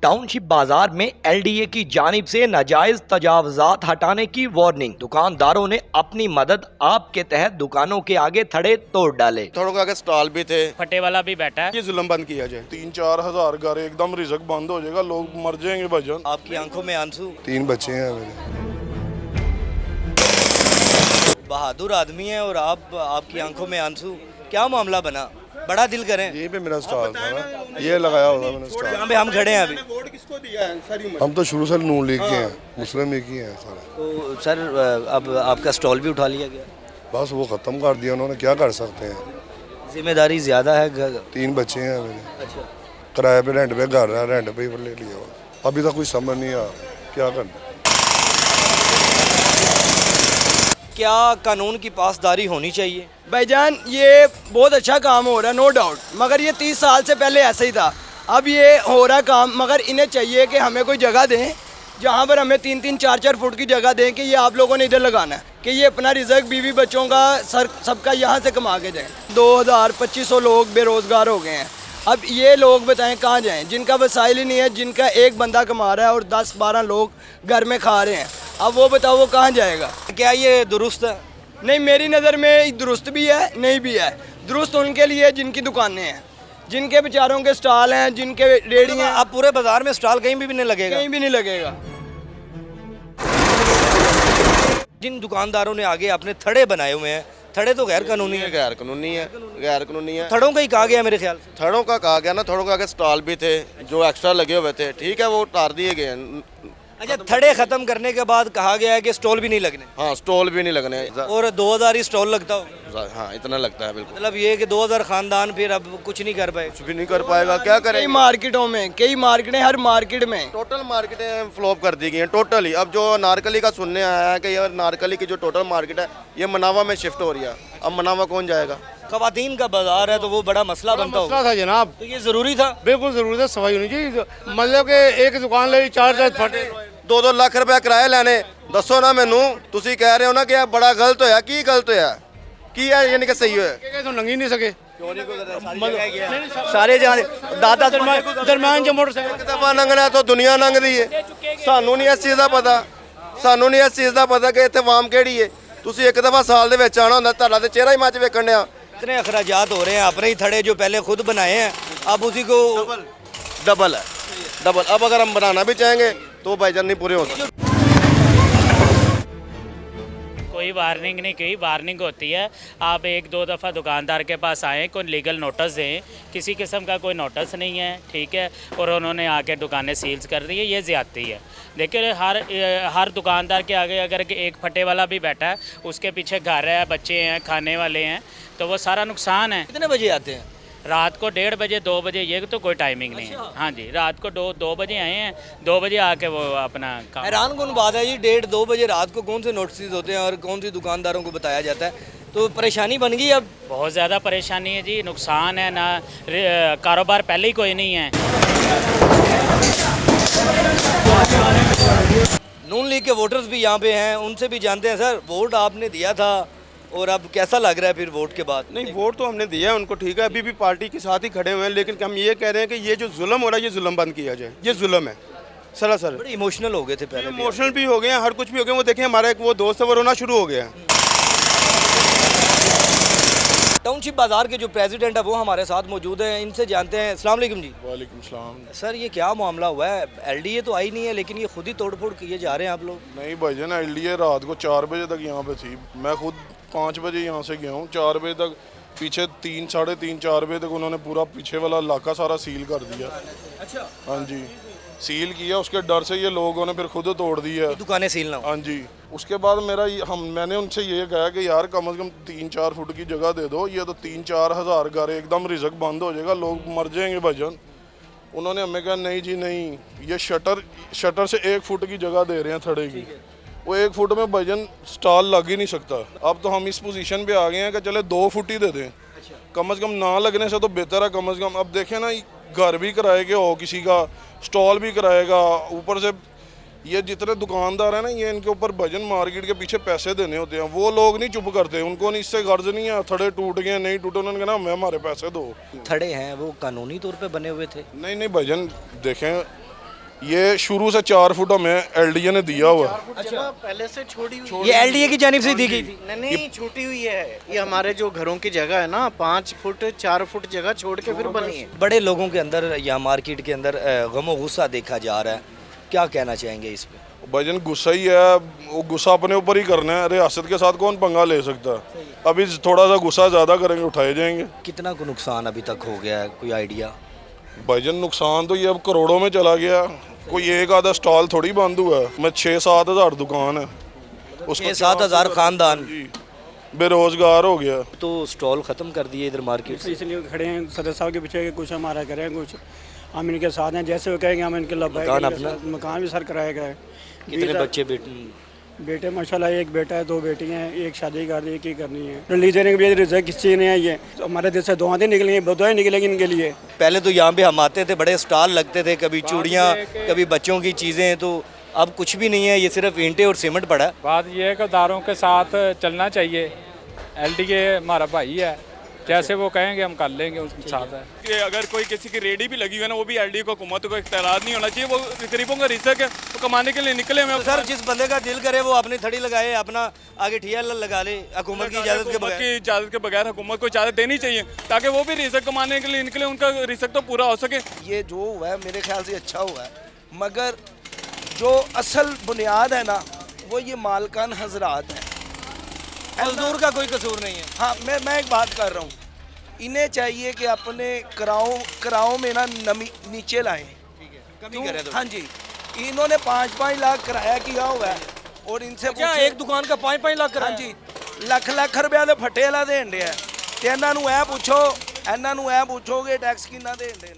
Township बाजार में LDA की जानिब से नाजायज तजावजात हटाने की वार्निंग। दुकानदारों ने अपनी मदद आप के तहत दुकानों के आगे थड़े तोड़ डाले। थोड़ों के आगे स्टॉल भी थे, फटे वाला भी बैठा है। ये जुल्म बंद किया जाए। 3-4 हज़ार घर एकदम रिजक बंद हो जाएगा, लोग मर जाएंगे भाईजान। आपकी आंखों में आंसू। 3 बच्चे हैं मेरे। बहादुर आदमी है और आपकी आंखों में आंसू, क्या मामला बना? बड़ा दिल करें। यहीं पे मेरा स्टॉल था ना, ये लगाया होगा मैंने स्टॉल। यहाँ पे हम खड़े हैं अभी। वोट किसको दिया है सारी उम्र? हम तो शुरू से नून लीग के हैं, मुस्लिम लीग के हैं सारा। तो सर अब आपका स्टॉल भी उठा लिया गया, बस वो ख़त्म कर दिया उन्होंने, क्या कर सकते हैं। जिम्मेदारी ज़्यादा है। 3 बच्चे हैं मेरे, अच्छा, किराए पे रेंट पे घर है, रेंट पे ही ले लिया हुआ। अभी तक कोई समझ नहीं आ क्या करना। क्या कानून की पासदारी होनी चाहिए? भाईजान ये बहुत अच्छा काम हो रहा है, नो डाउट, मगर ये 30 साल से पहले ऐसा ही था। अब ये हो रहा है काम, मगर इन्हें चाहिए कि हमें कोई जगह दें जहाँ पर हमें 3-3, 4-4 फुट की जगह दें कि ये आप लोगों ने इधर लगाना है, कि ये अपना रिजल्ट बीवी बच्चों का सर सबका यहाँ से कमा के जाएँ। 2000-2500 लोग बेरोज़गार हो गए हैं। अब ये लोग बताएं कहाँ जाएं, जिनका वसाइल ही नहीं है, जिनका एक बंदा कमा रहा है और 10-12 लोग घर में खा रहे हैं। अब वो बताओ वो कहाँ जाएगा? क्या ये दुरुस्त है? नहीं, मेरी नज़र में दुरुस्त भी है, नहीं भी है। दुरुस्त उनके लिए जिनकी दुकानें हैं, जिनके बेचारों के स्टॉल हैं, जिनके रेडी हैं। अब पूरे बाजार में स्टॉल कहीं भी नहीं लगेगा? कहीं भी नहीं लगेगा। जिन दुकानदारों ने आगे अपने थड़े बनाए हुए हैं, थड़े तो गैर कानूनी है। गैर कानूनी है, गैर कानूनी है। थड़ों का ही कहा गया मेरे ख्याल से। थड़ों का कहा गया ना, थड़ों के आगे स्टॉल भी थे जो एक्स्ट्रा लगे हुए थे, ठीक है, वो उतार दिए गए हैं। अच्छा, थड़े खत्म करने के बाद कहा गया है कि स्टॉल भी नहीं लगने, हाँ, स्टॉल भी नहीं लगने। और 2000 ही स्टॉल लगता होगा। हाँ, इतना लगता है बिल्कुल। मतलब ये कि 2000 खानदान फिर अब कुछ नहीं कर पाए। कुछ भी नहीं कर पाएगा, क्या कई करें। मार्केटों में, कई मार्केटें, हर मार्केट में टोटल मार्केटें फ्लॉप कर दी गई हैं टोटली। अब जो नारकली का सुनने आया है कि यार नारकली की जो टोटल मार्केट है ये मनावा में शिफ्ट हो रही है। अब मनावा कौन जाएगा? खवातीन का बाजार है तो वो बड़ा मसला बनता होगा। मसला था जनाब, तो ये जरूरी था। बिल्कुल जरूरत है, सफाई होनी चाहिए। मतलब कि एक दुकान ले 4 फटे 2-2 लाख रुपया किराया लेने। दसो ना मैनू, तुसी कह रहे हो ना कि यह बड़ा गलत होया, की गलत होया, की है यानी कि सही होया? तो लंघ ही नहीं सके। सारे जहां दादा दरम्यान जो मोटरसाइकिल एक दफा लंघना तो दुनिया लंघ दी है। सानू नहीं इस चीज़ का पता, सानू नहीं इस चीज़ का पता कि इतने वाम केड़ी है। तुसी एक दफा साल दे विच आना हुंदा, तुहाडा ते चेहरा ही मच वेखण दिया। इतने अखराजात हो रहे हैं, अपने ही थड़े जो पहले खुद बनाए हैं अब उसी को डबल है, डबल। अब अगर हम बनाना भी चाहेंगे तो भाईजान नहीं पूरे हो सकते। कोई वार्निंग नहीं की, वार्निंग होती है आप 1-2 दफ़ा दुकानदार के पास आएँ, कोई लीगल नोटिस दें। किसी किस्म का कोई नोटिस नहीं है, ठीक है, और उन्होंने आके दुकानें सील्स कर दी है, ये ज़्यादती है। देखिए हर दुकानदार के आगे अगर एक फटे वाला भी बैठा है, उसके पीछे घर है, बच्चे हैं, खाने वाले हैं, तो वो सारा नुकसान है। कितने बजे आते हैं? रात को 1:30 बजे, 2 बजे, ये तो कोई टाइमिंग नहीं है। हाँ जी, रात को 2 बजे आए हैं, 2 बजे आके वो अपना काम। हैरान कौन बात है जी, 1:30-2 बजे रात को कौन से नोटिस होते हैं और कौन सी दुकानदारों को बताया जाता है, तो परेशानी बन गई। अब बहुत ज़्यादा परेशानी है जी, नुकसान है ना, कारोबार पहले ही कोई नहीं है। नून लीग के वोटर्स भी यहाँ पे हैं, उनसे भी जानते हैं। सर, वोट आपने दिया था और अब कैसा लग रहा है फिर वोट के बाद? नहीं, वोट तो हमने दिया है उनको, ठीक है, अभी भी पार्टी के साथ ही खड़े हुए हैं, लेकिन हम ये कह रहे हैं कि ये जो जुल्म हो रहा है ये जुल्म बंद किया जाए। ये जुल्म है सरासर। बड़े इमोशनल हो गए थे पहले भी। इमोशनल भी हो गए हैं, हर कुछ भी हो गया। वो देखें, हमारा एक वो दोस्त है वो रोना शुरू हो गया। टाउनशिप बाजार के जो प्रेसिडेंट है वो हमारे साथ मौजूद हैं, इनसे जानते हैं। अस्सलाम वालेकुम जी। वालेकुम सलाम। सर, ये क्या मामला हुआ है? एलडीए तो आई नहीं है, लेकिन ये खुद ही तोड़फोड़ किए जा रहे हैं आप लोग। नहीं भाईजान, एलडीए रात को 4 बजे तक यहाँ पे थी। मैं खुद 5 बजे यहाँ से गया हूँ। 4 बजे तक पीछे 3, साढ़े 3, 4 बजे तक उन्होंने पूरा पीछे वाला इलाका सारा सील कर दिया। अच्छा, हाँ जी, सील किया। उसके डर से ये लोगों ने फिर खुद तोड़ दी है। दुकानें सील ना हो। हाँ जी, उसके बाद मैंने उनसे ये कहा कि यार कम से कम 3-4 फुट की जगह दे दो, ये तो 3-4 हज़ार घर एकदम रिजक बंद हो जाएगा, लोग मर जाएंगे भाईजान। उन्होंने हमें कहा नहीं जी नहीं, ये शटर से 1 फुट की जगह दे रहे हैं थड़े की। वो 1 फुट में भाईजान स्टॉल लग ही नहीं सकता। अब तो हम इस पोजीशन पे आ गए हैं कि चले 2 फुट ही दे दें, कम से कम ना लगने से तो बेहतर है। कम से कम अब देखें ना, घर भी किराए के हो, किसी का स्टॉल भी कराएगा, ऊपर से ये जितने दुकानदार हैं ना, ये इनके ऊपर भजन मार्केट के पीछे पैसे देने होते हैं। वो लोग नहीं चुप करते, उनको नहीं इससे गर्ज नहीं है। थड़े टूट गए, नहीं टूटे, उन्होंने कहा हमें हमारे पैसे दो। थड़े हैं वो कानूनी तौर पे बने हुए थे? नहीं भजन, देखें ये शुरू से 4 फुट हमें एलडीए ने दिया हुआ है। अच्छा, पहले से छोड़ी हुई ये एलडीए की जानिब से दी गई थी। नहीं छूटी हुई है। ये हमारे जो घरों की जगह है ना 5 फुट 4 फुट जगह छोड़ के फिर बनी है। बड़े लोगों के अंदर या मार्केट के अंदर गमो गुस्सा देखा जा रहा है, क्या कहना चाहेंगे इस पे? भाईजान गुस्सा ही है, वो गुस्सा अपने ऊपर ही करना है। रियासत के साथ कौन पंगा ले सकता है? अभी थोड़ा सा गुस्सा ज़्यादा करेंगे उठाए जाएंगे। कितना को नुकसान अभी तक हो गया है, कोई आइडिया? भाईजान नुकसान तो ये अब करोड़ों में चला गया। कोई एक आधा स्टॉल थोड़ी बंद हुआ है। मैं 6-7 हज़ार दुकान है, उसको 6-7 हज़ार खानदान बेरोजगार हो गया। तो स्टॉल ख़त्म कर दिए इधर मार्केट से। इसलिए खड़े हैं सदर साहब के पीछे कि कुछ हमारा करें, कुछ हम इनके साथ हैं। जैसे वो कहेंगे हम इनके मकान अपना? मकान भी सर कराया गया है। कितने बच्चे बेटे माशाल्लाह, एक बेटा है, 2 बेटियां हैं, एक शादी कर दी, एक ही करनी है। रिलीज देने के लिए रिजल्ट किस चीज़ ने है? ये तो हमारे देश से दुआएं निकलेंगी, बदुआएं निकलेंगी इनके लिए। पहले तो यहाँ पे हम आते थे, बड़े स्टॉल लगते थे, कभी चूड़ियाँ, कभी बच्चों की चीज़ें, तो अब कुछ भी नहीं है, ये सिर्फ ईंटें और सीमेंट पड़ा है। बात यह है कि दारों के साथ चलना चाहिए। एलडीए हमारा भाई है, जैसे वो कहेंगे हम कर लेंगे, उसके साथ है। कि अगर कोई किसी की रेडी भी लगी हुई है ना, वो भी एलडीए को हुकूमत को इख्तियार नहीं होना चाहिए। वो गरीबों का रिस्क है, वो कमाने के लिए निकले हुए हैं। तो सर जिस बंदे का दिल करे वो अपनी थड़ी लगाए, अपना आगे ठिया लगा ले, हुकूमत की इजाज़त के बगैर। हुकूमत को इजाज़त देनी चाहिए ताकि वो भी रिस्क कमाने के लिए निकले, उनका रिस्क तो पूरा हो सके। ये जो हुआ है मेरे ख्याल से अच्छा हुआ है, मगर जो असल बुनियाद है ना वो ये मालकान हजरात है, मजदूर का कोई कसूर नहीं है। हाँ, मैं एक बात कर रहा हूँ, इन्हें चाहिए कि अपने कराओं में ना नमी नीचे लाएं। कमी करें तो। हाँ जी, इन्होंने 5-5 लाख किराया किया हुआ है और इनसे क्या एक दुकान का 5-5 लाख हाँ जी, ਲੱਖ रुपया तो फटे वाला देन दिया। तो इन्हों पूछो कि टैक्स कितना देन दे।